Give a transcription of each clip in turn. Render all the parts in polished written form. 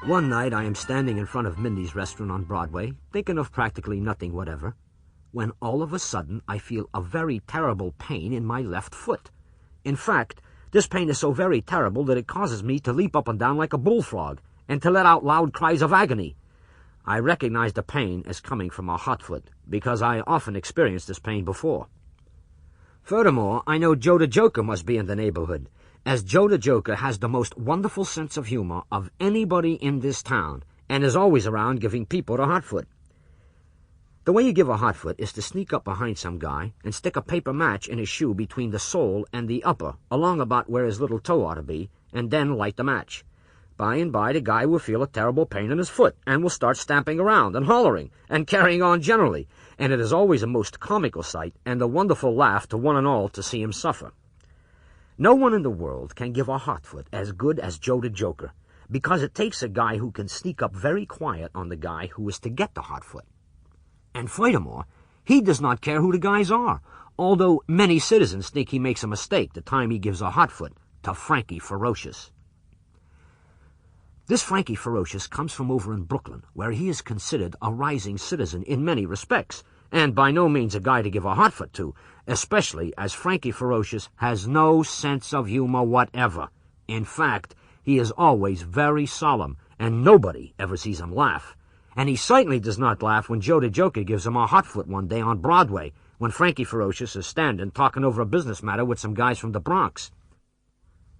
One night I am standing in front of Mindy's restaurant on Broadway, thinking of practically nothing whatever, when all of a sudden I feel a very terrible pain in my left foot. In fact, this pain is so very terrible that it causes me to leap up and down like a bullfrog and to let out loud cries of agony. I recognize the pain as coming from a hot foot, because I often experienced this pain before. Furthermore, I know Joe the Joker must be in the neighborhood, as Joe the Joker has the most wonderful sense of humor of anybody in this town, and is always around giving people the hot foot. The way you give a hot foot is to sneak up behind some guy and stick a paper match in his shoe between the sole and the upper, along about where his little toe ought to be, and then light the match. By and by, the guy will feel a terrible pain in his foot, and will start stamping around and hollering and carrying on generally, and it is always a most comical sight and a wonderful laugh to one and all to see him suffer. No one in the world can give a hot foot as good as Joe the Joker, because it takes a guy who can sneak up very quiet on the guy who is to get the hot foot. And furthermore, he does not care who the guys are, although many citizens think he makes a mistake the time he gives a hot foot to Frankie Ferocious. This Frankie Ferocious comes from over in Brooklyn, where he is considered a rising citizen in many respects, and by no means a guy to give a hot foot to, especially as Frankie Ferocious has no sense of humor whatever. In fact, he is always very solemn, and nobody ever sees him laugh. And he certainly does not laugh when Joe the Joker gives him a hot foot one day on Broadway, when Frankie Ferocious is standing talking over a business matter with some guys from the Bronx.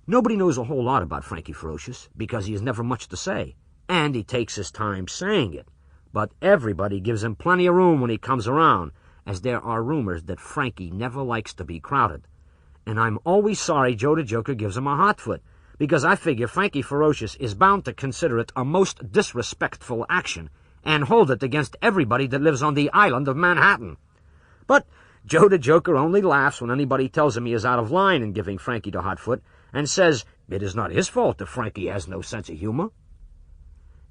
Nobody knows a whole lot about Frankie Ferocious, because he has never much to say, and he takes his time saying it. But everybody gives him plenty of room when he comes around, as there are rumors that Frankie never likes to be crowded. And I'm always sorry Joe the Joker gives him a hot foot, because I figure Frankie Ferocious is bound to consider it a most disrespectful action, and hold it against everybody that lives on the island of Manhattan. But Joe the Joker only laughs when anybody tells him he is out of line in giving Frankie the hot foot, and says it is not his fault that Frankie has no sense of humor.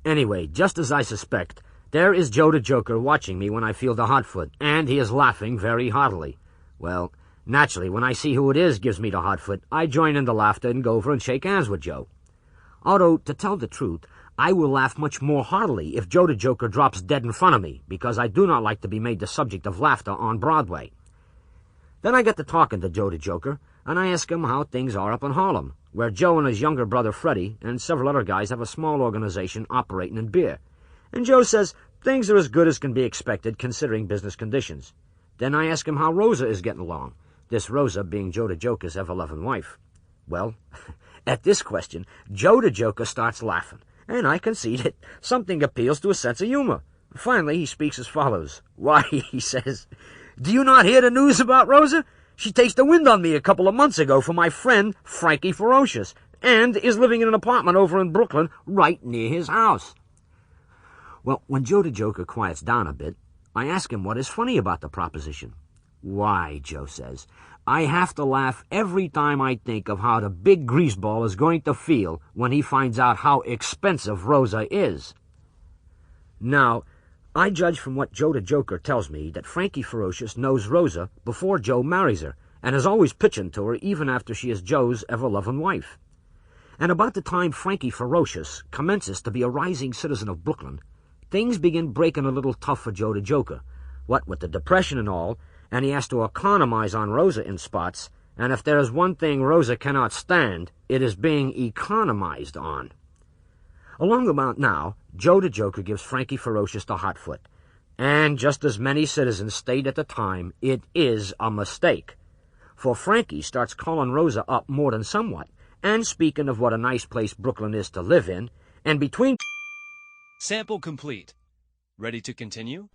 Anyway, just as I suspect, there is Joe the Joker watching me when I feel the hot foot, and he is laughing very heartily. Well, naturally, when I see who it is gives me the hot foot, I join in the laughter and go over and shake hands with Joe. Although, to tell the truth, I will laugh much more heartily if Joe the Joker drops dead in front of me, because I do not like to be made the subject of laughter on Broadway. Then I get to talking to Joe the Joker, and I ask him how things are up in Harlem, where Joe and his younger brother Freddie and several other guys have a small organization operating in beer. And Joe says things are as good as can be expected considering business conditions. Then I ask him how Rosa is getting along, this Rosa being Joe the Joker's ever-loving wife. Well, at this question, Joe the Joker starts laughing, and I can see that something appeals to his sense of humor. Finally, he speaks as follows. Why, he says, "Do you not hear the news about Rosa? She takes the wind on me a couple of months ago for my friend Frankie Ferocious, and is living in an apartment over in Brooklyn right near his house." Well, when Joe the Joker quiets down a bit, I ask him what is funny about the proposition. "Why," Joe says, "I have to laugh every time I think of how the big greaseball is going to feel when he finds out how expensive Rosa is." Now, I judge from what Joe the Joker tells me that Frankie Ferocious knows Rosa before Joe marries her, and is always pitching to her even after she is Joe's ever-loving wife. And about the time Frankie Ferocious commences to be a rising citizen of Brooklyn, things begin breaking a little tough for Joe the Joker, what with the Depression and all, and he has to economize on Rosa in spots, and if there is one thing Rosa cannot stand, it is being economized on. Along about now, Joe the Joker gives Frankie Ferocious the hot foot, and just as many citizens state at the time, it is a mistake. For Frankie starts calling Rosa up more than somewhat, and speaking of what a nice place Brooklyn is to live in, and between... Sample complete. Ready to continue?